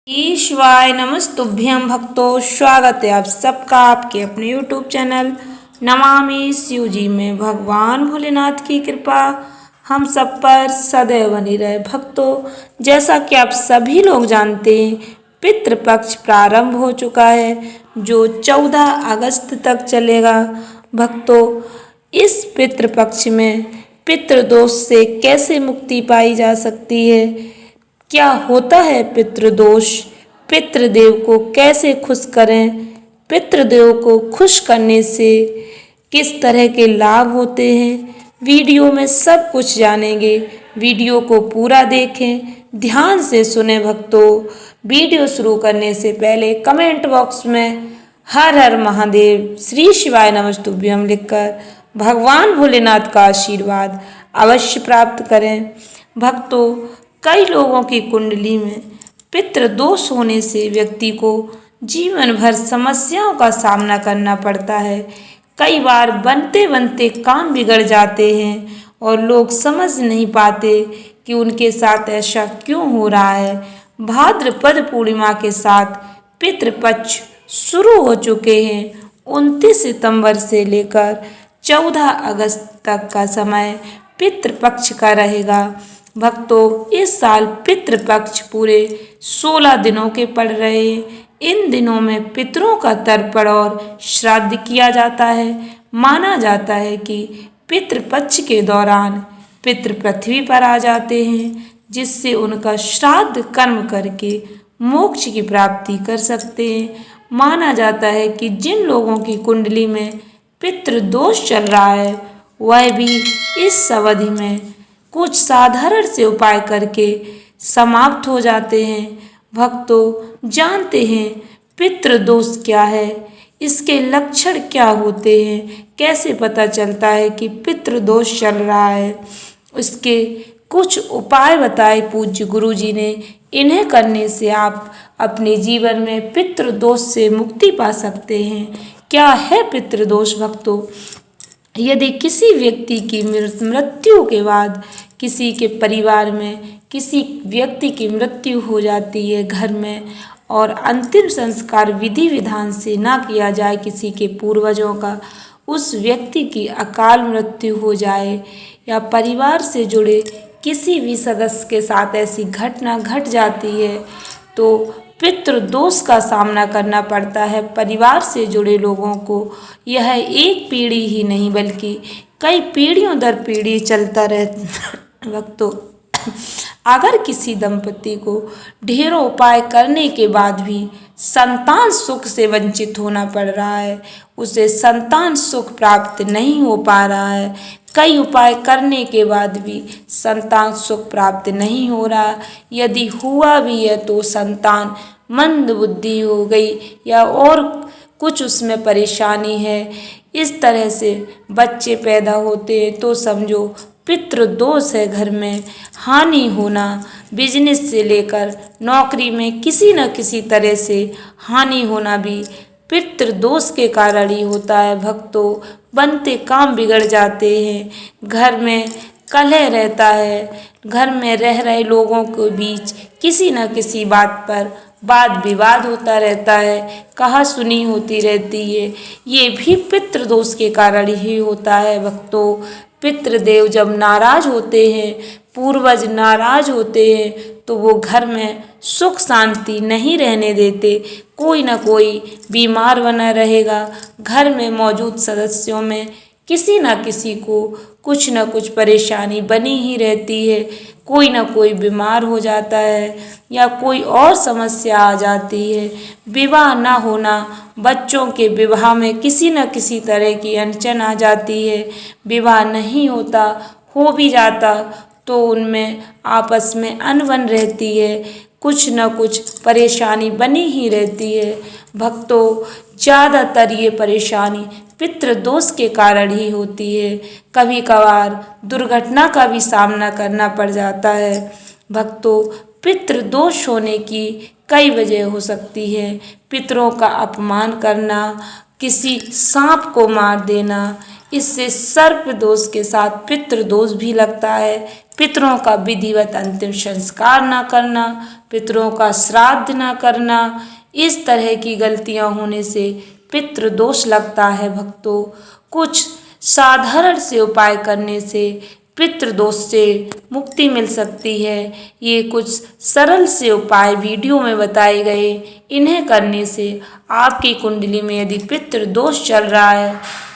ईश्वाय नमस्तुभ्यं भक्तों, स्वागत है आप सबका आपके अपने YouTube चैनल नमामि शिव जी में। भगवान भोलेनाथ की कृपा हम सब पर सदैव बनी रहे। भक्तों, जैसा कि आप सभी लोग जानते हैं, पितृपक्ष प्रारंभ हो चुका है जो 14 अगस्त तक चलेगा। भक्तों, इस पितृपक्ष में पितृदोष से कैसे मुक्ति पाई जा सकती है, क्या होता है पितृदोष, पितृदेव को कैसे खुश करें, पितृदेव को खुश करने से किस तरह के लाभ होते हैं, वीडियो में सब कुछ जानेंगे। वीडियो को पूरा देखें, ध्यान से सुने। भक्तों, वीडियो शुरू करने से पहले कमेंट बॉक्स में हर हर महादेव, श्री शिवाय नमस्तुभ्यम लिखकर भगवान भोलेनाथ का आशीर्वाद अवश्य प्राप्त करें। भक्तों, कई लोगों की कुंडली में पितृदोष होने से व्यक्ति को जीवन भर समस्याओं का सामना करना पड़ता है। कई बार बनते बनते काम बिगड़ जाते हैं और लोग समझ नहीं पाते कि उनके साथ ऐसा क्यों हो रहा है। भाद्रपद पूर्णिमा के साथ पितृपक्ष शुरू हो चुके हैं। 29 सितंबर से लेकर 14 अगस्त तक का समय पितृपक्ष का रहेगा। भक्तों, इस साल पितृपक्ष पूरे 16 दिनों के पड़ रहे हैं। इन दिनों में पितरों का तर्पण और श्राद्ध किया जाता है। माना जाता है कि पितृपक्ष के दौरान पितृ पृथ्वी पर आ जाते हैं, जिससे उनका श्राद्ध कर्म करके मोक्ष की प्राप्ति कर सकते हैं। माना जाता है कि जिन लोगों की कुंडली में पितृदोष चल रहा है, वह भी इस अवधि में कुछ साधारण से उपाय करके समाप्त हो जाते हैं। भक्तों, जानते हैं पितृदोष क्या है, इसके लक्षण क्या होते हैं, कैसे पता चलता है कि पितृदोष चल रहा है। इसके कुछ उपाय बताए पूज्य गुरु जी ने। इन्हें करने से आप अपने जीवन में पितृदोष से मुक्ति पा सकते हैं। क्या है पितृदोष? भक्तों, यदि किसी व्यक्ति की मृत्यु के बाद किसी के परिवार में किसी व्यक्ति की मृत्यु हो जाती है घर में, और अंतिम संस्कार विधि विधान से ना किया जाए, किसी के पूर्वजों का, उस व्यक्ति की अकाल मृत्यु हो जाए या परिवार से जुड़े किसी भी सदस्य के साथ ऐसी घटना घट जाती है, तो पितृदोष का सामना करना पड़ता है परिवार से जुड़े लोगों को। यह एक पीढ़ी ही नहीं बल्कि कई पीढ़ियों दर पीढ़ी चलता रहता। भक्तों, अगर किसी दंपति को ढेरों उपाय करने के बाद भी संतान सुख से वंचित होना पड़ रहा है, उसे संतान सुख प्राप्त नहीं हो पा रहा है, कई उपाय करने के बाद भी संतान सुख प्राप्त नहीं हो रहा, यदि हुआ भी है तो संतान मंद बुद्धि हो गई या और कुछ उसमें परेशानी है, इस तरह से बच्चे पैदा होते हैं, तो समझो पितृदोष है। घर में हानि होना, बिजनेस से लेकर नौकरी में किसी न किसी तरह से हानि होना भी पितृदोष के कारण ही होता है। भक्तों, बनते काम बिगड़ जाते हैं, घर में कलह रहता है, घर में रह रहे लोगों के बीच किसी न किसी बात पर वाद विवाद होता रहता है, कहा सुनी होती रहती है, ये भी पितृदोष के कारण ही होता है। भक्तों, पितृदेव जब नाराज होते हैं, पूर्वज नाराज होते हैं, तो वो घर में सुख शांति नहीं रहने देते। कोई ना कोई बीमार बना रहेगा, घर में मौजूद सदस्यों में किसी न किसी को कुछ न कुछ परेशानी बनी ही रहती है। कोई ना कोई बीमार हो जाता है या कोई और समस्या आ जाती है। विवाह ना होना, बच्चों के विवाह में किसी न किसी तरह की अड़चन आ जाती है। विवाह नहीं होता, हो भी जाता तो उनमें आपस में अनबन रहती है, कुछ न कुछ परेशानी बनी ही रहती है। भक्तों, ज़्यादातर ये परेशानी पितृदोष के कारण ही होती है। कभी कभार दुर्घटना का भी सामना करना पड़ जाता है। भक्तों, पितृदोष होने की कई वजह हो सकती है। पितरों का अपमान करना, किसी सांप को मार देना, इससे सर्प दोष के साथ पितृदोष भी लगता है। पितरों का विधिवत अंतिम संस्कार न करना, पितरों का श्राद्ध न करना, इस तरह की गलतियां होने से पितृदोष लगता है भक्तों। कुछ साधारण से उपाय करने से पितृदोष से मुक्ति मिल सकती है। ये कुछ सरल से उपाय वीडियो में बताए गए, इन्हें करने से आपकी कुंडली में यदि पितृदोष चल रहा है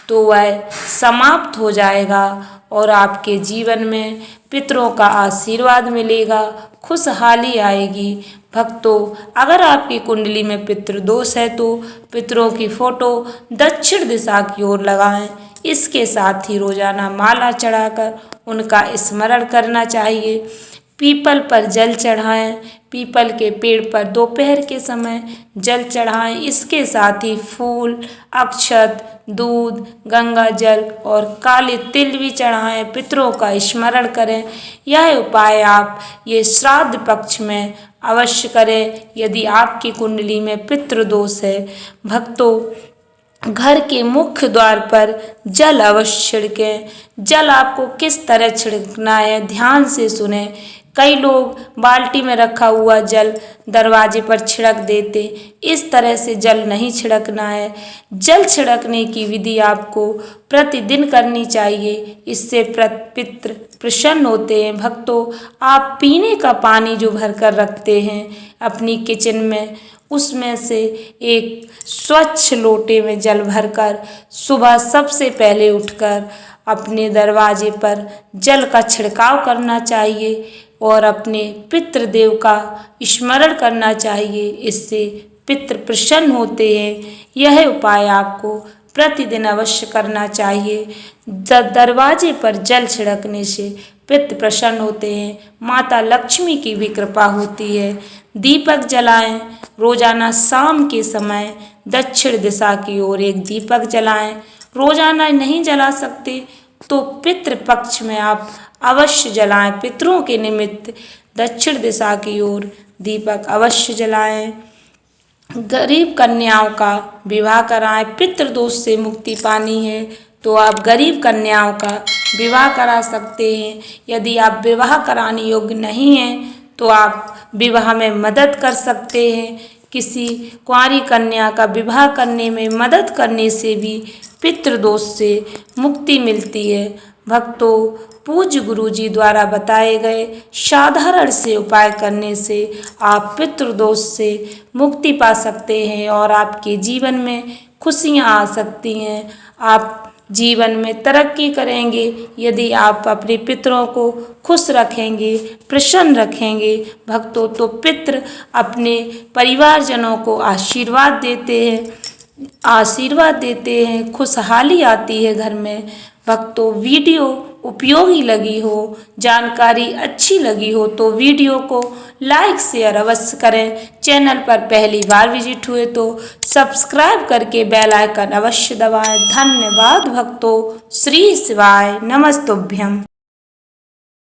तो वह समाप्त हो जाएगा और आपके जीवन में पितरों का आशीर्वाद मिलेगा, खुशहाली आएगी। भक्तों, अगर आपकी कुंडली में पितृदोष है तो पितरों की फोटो दक्षिण दिशा की ओर लगाएं। इसके साथ ही रोजाना माला चढ़ाकर उनका स्मरण करना चाहिए। पीपल पर जल चढ़ाएं, पीपल के पेड़ पर दोपहर के समय जल चढ़ाएं। इसके साथ ही फूल, अक्षत, दूध, गंगा जल और काले तिल भी चढ़ाएं, पितरों का स्मरण करें। यह उपाय आप ये श्राद्ध पक्ष में अवश्य करें यदि आपकी कुंडली में पितृदोष है। भक्तों, घर के मुख्य द्वार पर जल अवश्य छिड़कें। जल आपको किस तरह छिड़कना है ध्यान से सुने। कई लोग बाल्टी में रखा हुआ जल दरवाजे पर छिड़क देते, इस तरह से जल नहीं छिड़कना है। जल छिड़कने की विधि आपको प्रतिदिन करनी चाहिए, इससे पितृ प्रसन्न होते हैं। भक्तों, आप पीने का पानी जो भर कर रखते हैं अपनी किचन में, उसमें से एक स्वच्छ लोटे में जल भरकर सुबह सबसे पहले उठकर अपने दरवाजे पर जल का छिड़काव करना चाहिए और अपने पितृदेव का स्मरण करना चाहिए। इससे पितृ प्रसन्न होते हैं। यह उपाय आपको प्रतिदिन अवश्य करना चाहिए। दरवाजे पर जल छिड़कने से पितृ प्रसन्न होते हैं, माता लक्ष्मी की भी कृपा होती है। दीपक जलाएं। रोजाना शाम के समय दक्षिण दिशा की ओर एक दीपक जलाएं। रोजाना नहीं जला सकते तो पितृ पक्ष में आप अवश्य जलाएं। पितरों के निमित्त दक्षिण दिशा की ओर दीपक अवश्य जलाएं। गरीब कन्याओं का विवाह कराएं। पितृदोष से मुक्ति पानी है तो आप गरीब कन्याओं का विवाह करा सकते हैं। यदि आप विवाह कराने योग्य नहीं हैं तो आप विवाह में मदद कर सकते हैं। किसी कुंवारी कन्या का विवाह करने में मदद करने से भी पितृदोष से मुक्ति मिलती है। भक्तों, पूज्य गुरुजी द्वारा बताए गए साधारण से उपाय करने से आप पितृदोष से मुक्ति पा सकते हैं और आपके जीवन में खुशियां आ सकती हैं। आप जीवन में तरक्की करेंगे यदि आप अपने पितरों को खुश रखेंगे, प्रसन्न रखेंगे। भक्तों, तो पितृ अपने परिवारजनों को आशीर्वाद देते हैं, खुशहाली आती है घर में। भक्तों, वीडियो उपयोगी लगी हो, जानकारी अच्छी लगी हो तो वीडियो को लाइक शेयर अवश्य करें। चैनल पर पहली बार विजिट हुए तो सब्सक्राइब करके बेल आइकन अवश्य दबाएं। धन्यवाद भक्तों। श्री शिवाय नमस्तुभ्यम।